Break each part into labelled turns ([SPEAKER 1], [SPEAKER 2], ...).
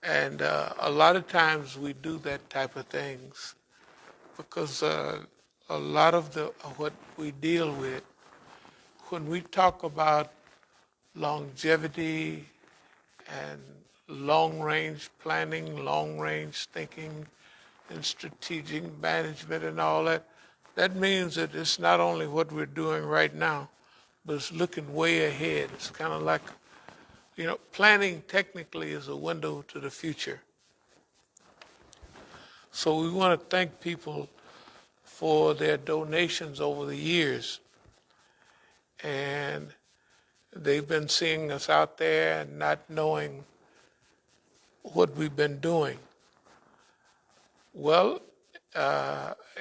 [SPEAKER 1] And a lot of times we do that type of things because a lot of what we deal with, when we talk about longevity and long-range planning, long-range thinking, and strategic management and all that, that means that it's not only what we're doing right now, but it's looking way ahead. It's kind of like, planning technically is a window to the future. So we want to thank people for their donations over the years. And they've been seeing us out there and not knowing what we've been doing. Well,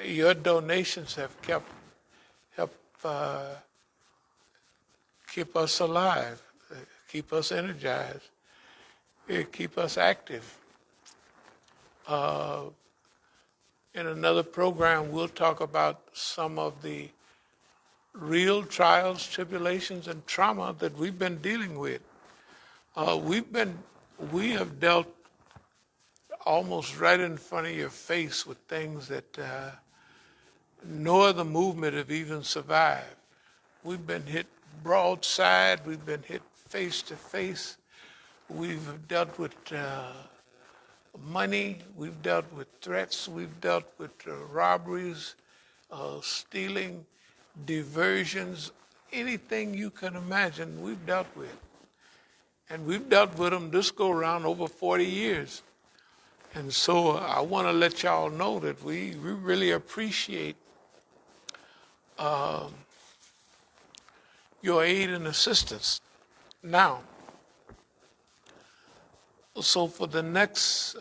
[SPEAKER 1] your donations have helped keep us alive, keep us energized, keep us active. In another program, we'll talk about some of the real trials, tribulations, and trauma that we've been dealing with. We have dealt almost right in front of your face with things that no other movement have even survived. We've been hit broadside, we've been hit face to face, we've dealt with money, we've dealt with threats, we've dealt with robberies, stealing, diversions, anything you can imagine, we've dealt with. And we've dealt with them this go around over 40 years. And so I want to let y'all know that we really appreciate your aid and assistance. Now, so for the next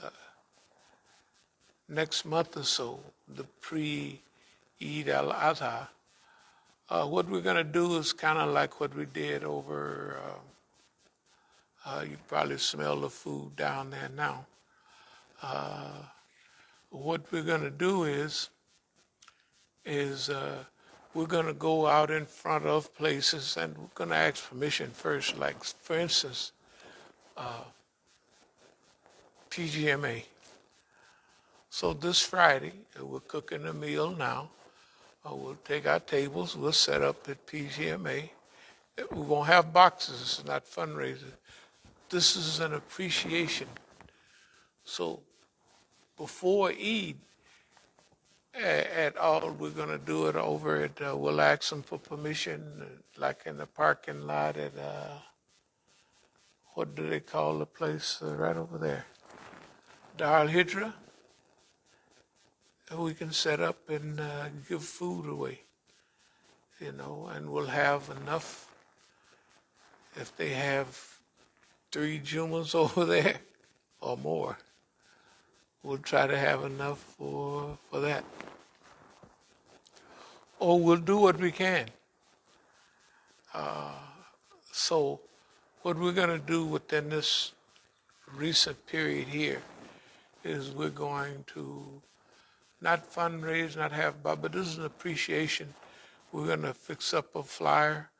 [SPEAKER 1] month or so, the pre-Eid al-Adha, what we're going to do is kind of like what we did over, you probably smell the food down there now. What we're going to do is we're going to go out in front of places and we're going to ask permission first. Like, for instance, PGMA. So this Friday, we're cooking a meal now. We'll take our tables, we'll set up at PGMA. We won't have boxes, it's not fundraising. This is an appreciation. So before Eid, at all, we're going to do it over at, we'll ask them for permission, like in the parking lot at, what do they call the place right over there? Dar Hijra. We can set up and give food away, and we'll have enough. If they have 3 Jumas over there or more, we'll try to have enough for that. Or we'll do what we can. So what we're going to do within this recent period here is we're going to not fundraise, not have, but this is an appreciation. We're going to fix up a flyer,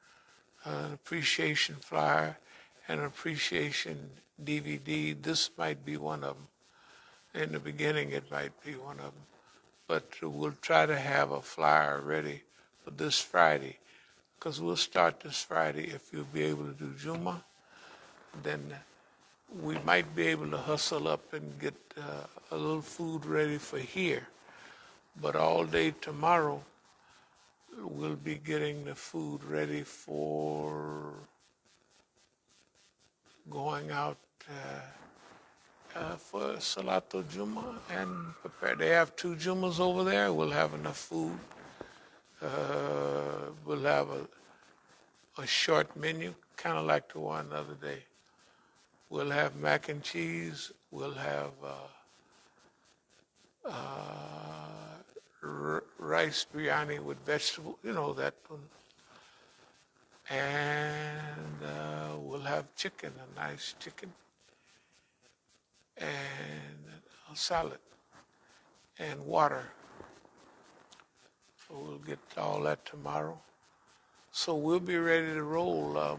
[SPEAKER 1] an appreciation flyer, and an appreciation DVD. This might be one of them. In the beginning, it might be one of them. But we'll try to have a flyer ready for this Friday, because we'll start this Friday. If you'll be able to do Juma, then we might be able to hustle up and get a little food ready for here. But all day tomorrow, we'll be getting the food ready for going out for Salatul Juma and prepare. They have 2 Jumas over there. We'll have enough food. We'll have a short menu, kind of like the one the other day. We'll have mac and cheese. We'll have rice biryani with vegetables, that one. And we'll have chicken, a nice chicken, and a salad, and water. So we'll get all that tomorrow. So we'll be ready to roll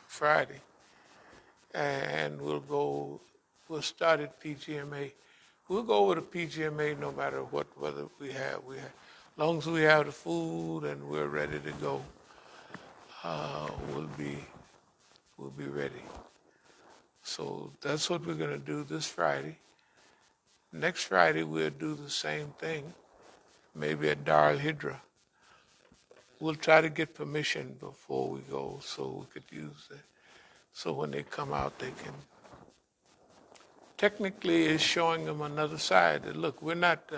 [SPEAKER 1] Friday. and we'll start at PGMA. We'll go over to PGMA no matter whether we have. As long as we have the food and we're ready to go, we'll be ready. So that's what we're going to do this Friday. Next Friday, we'll do the same thing, maybe at Dar al-Hidra. We'll try to get permission before we go so we could use it. So when they come out, they can. Technically, it's showing them another side. That, look, we're not,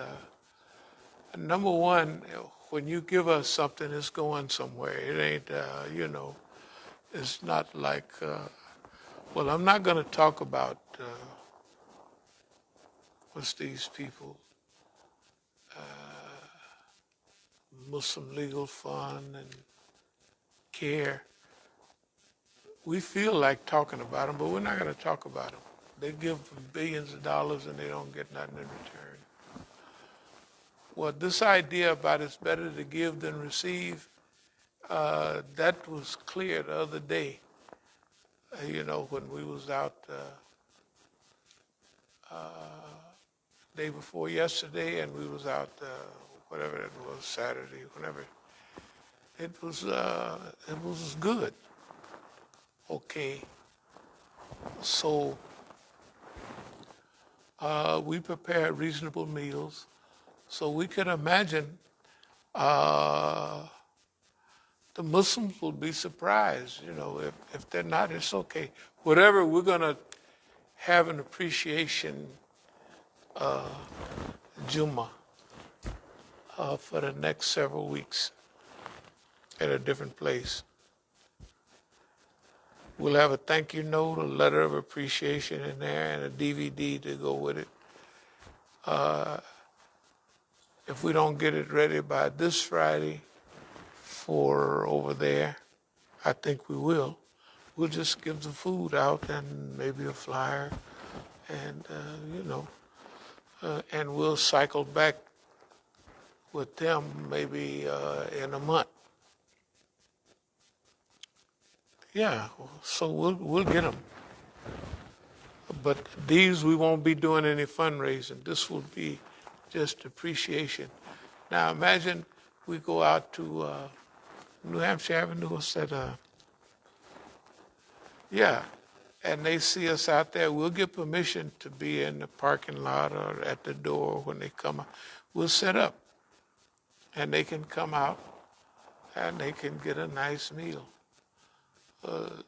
[SPEAKER 1] number one, when you give us something, it's going somewhere. It ain't, it's not like, well, I'm not going to talk about what's these people, Muslim Legal Fund and CARE. We feel like talking about them, but we're not going to talk about them. They give billions of dollars and they don't get nothing in return. Well, this idea about it's better to give than receive, that was clear the other day, when we was out day before yesterday and we was out, whatever it was, Saturday, whenever. It was good. Okay. So we prepared reasonable meals. So we could imagine the Muslims will be surprised, if they're not, it's okay. Whatever, we're going to have an appreciation Jummah for the next several weeks at a different place. We'll have a thank you note, a letter of appreciation in there, and a DVD to go with it. If we don't get it ready by this Friday for over there, I think we will. We'll just give the food out and maybe a flyer, and and we'll cycle back with them maybe in a month. Yeah, so we'll get them. But these we won't be doing any fundraising. This will be just appreciation. Now imagine we go out to New Hampshire Avenue, what's that? Yeah, and they see us out there. We'll get permission to be in the parking lot or at the door when they come out. We'll set up, and they can come out, and they can get a nice meal.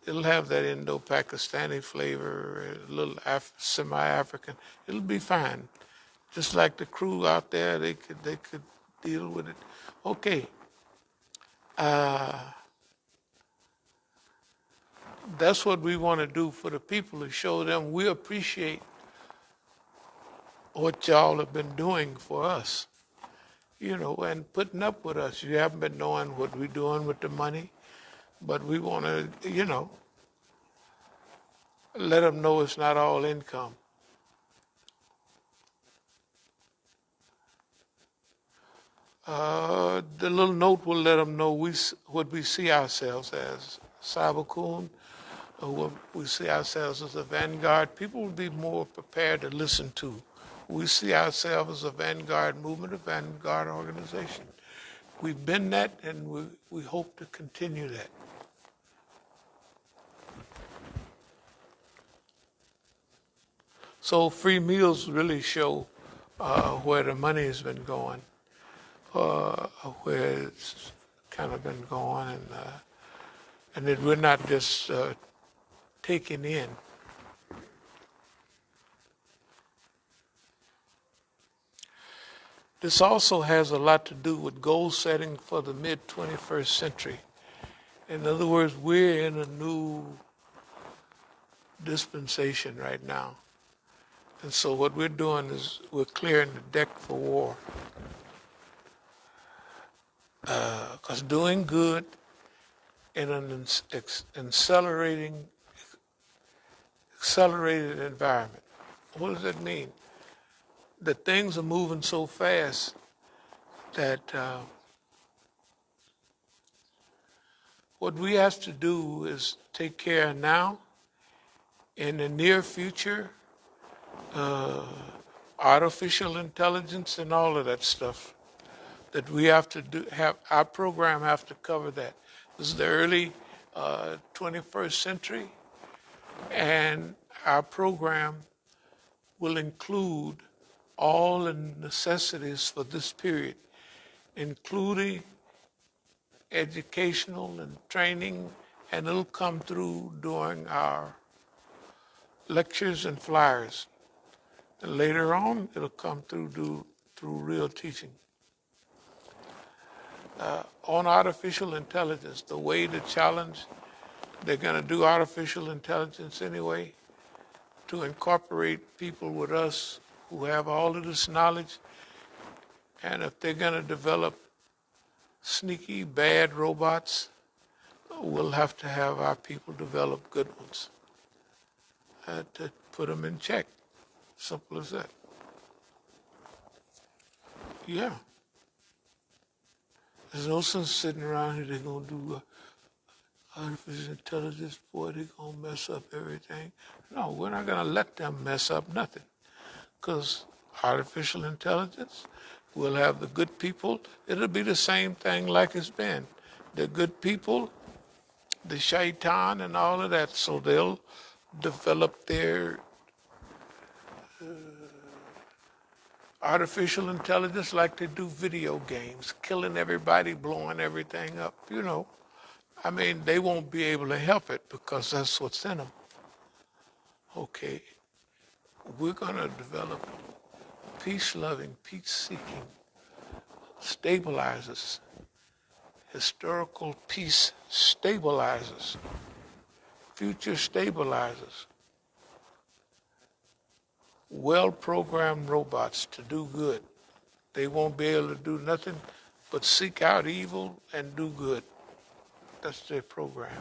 [SPEAKER 1] It'll have that Indo-Pakistani flavor, a little semi-African. It'll be fine. Just like the crew out there, they could deal with it. Okay. That's what we want to do for the people, to show them we appreciate what y'all have been doing for us, and putting up with us. You haven't been knowing what we're doing with the money, but we want to, let them know it's not all income. The little note will let them know what we see ourselves as. As-Sabiqun, what we see ourselves as a vanguard. People will be more prepared to listen to. We see ourselves as a vanguard movement, a vanguard organization. We've been that, and we hope to continue that. So free meals really show where the money has been going, where it's kind of been going, and that we're not just taking in. This also has a lot to do with goal setting for the mid-21st century. In other words, we're in a new dispensation right now. And so what we're doing is we're clearing the deck for war. Because doing good in an accelerated environment, what does that mean? That things are moving so fast that what we have to do is take care now In the near future, artificial intelligence and all of that stuff that we have to do, have our program have to cover that. This is the early 21st century, and our program will include all the necessities for this period, including educational and training, and it'll come through during our lectures and flyers. And later on, it'll come through real teaching. On artificial intelligence, the way to challenge, they're going to do artificial intelligence anyway, to incorporate people with us who have all of this knowledge. And if they're going to develop sneaky, bad robots, we'll have to have our people develop good ones to put them in check. Simple as that. Yeah. There's no sense sitting around here, they're going to do artificial intelligence, boy, they're going to mess up everything. No, we're not going to let them mess up nothing. Because artificial intelligence, we'll have the good people. It'll be the same thing like it's been. The good people, the shaitan and all of that, so they'll develop their artificial intelligence like they do video games, killing everybody, blowing everything up, you know. I mean, they won't be able to help it because that's what's in them. Okay, we're going to develop peace-loving, peace-seeking stabilizers, historical peace stabilizers, future stabilizers, well-programmed robots to do good. They won't be able to do nothing but seek out evil and do good. That's their program.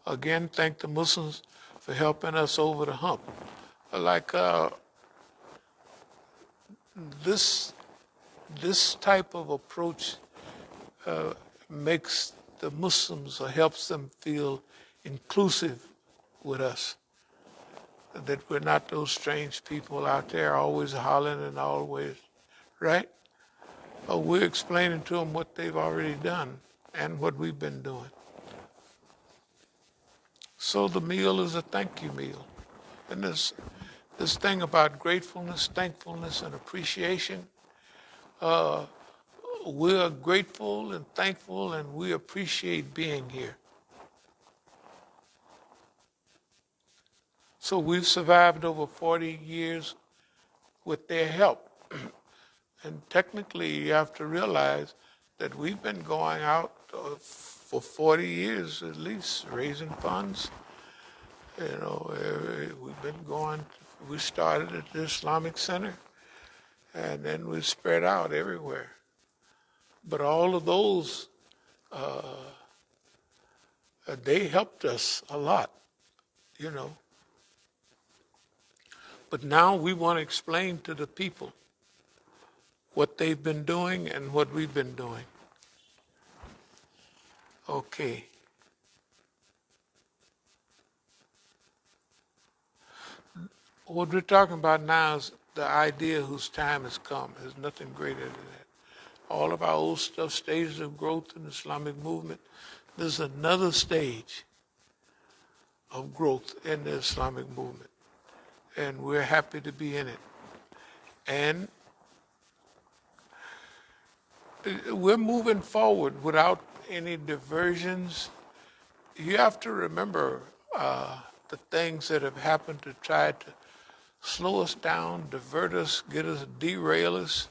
[SPEAKER 1] Again, thank the Muslims for helping us over the hump. Like this type of approach makes the Muslims or helps them feel inclusive with us. That we're not those strange people out there always hollering and always, right? But we're explaining to them what they've already done and what we've been doing. So the meal is a thank you meal. And this thing about gratefulness, thankfulness, and appreciation, we're grateful and thankful and we appreciate being here. So we've survived over 40 years with their help. And technically you have to realize that we've been going out for 40 years at least, raising funds. You know, we've been going, we started at the Islamic Center and then we spread out everywhere. But all of those, they helped us a lot, you know. But now we want to explain to the people what they've been doing and what we've been doing. Okay. What we're talking about now is the idea whose time has come. There's nothing greater than that. All of our old stuff, stages of growth in the Islamic movement, there's another stage of growth in the Islamic movement. And we're happy to be in it. And we're moving forward without any diversions. You have to remember the things that have happened to try to slow us down, divert us, get us, derail us,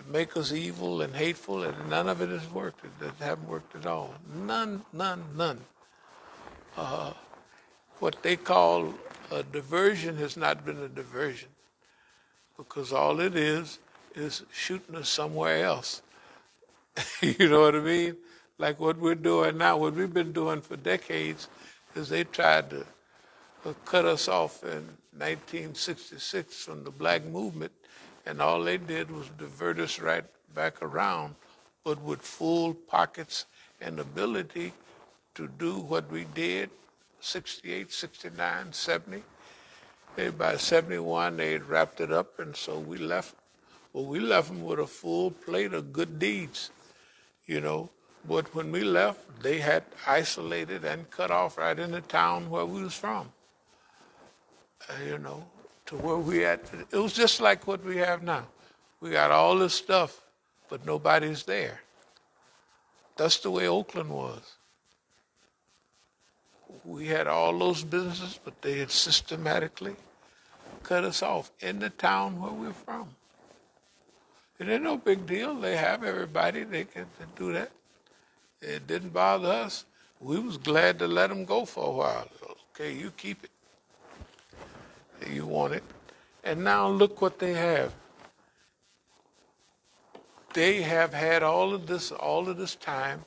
[SPEAKER 1] make us evil and hateful, and none of it has worked. It haven't worked at all. None. What they call a diversion has not been a diversion because all it is shooting us somewhere else. You know what I mean? Like what we're doing now, what we've been doing for decades is they tried to cut us off in 1966 from the black movement, and all they did was divert us right back around, but with full pockets and ability to do what we did, 68, 69, 70. By 71, they had wrapped it up, and so we left. Well, we left them with a full plate of good deeds, you know. But when we left, they had isolated and cut off right in the town where we was from, you know, to where we at. It was just like what we have now. We got all this stuff, but nobody's there. That's the way Oakland was. We had all those businesses, but they had systematically cut us off in the town where we're from. It ain't no big deal. They have everybody. They can do that. It didn't bother us. We was glad to let them go for a while. Okay, you keep it. You want it. And now look what they have. They have had all of this time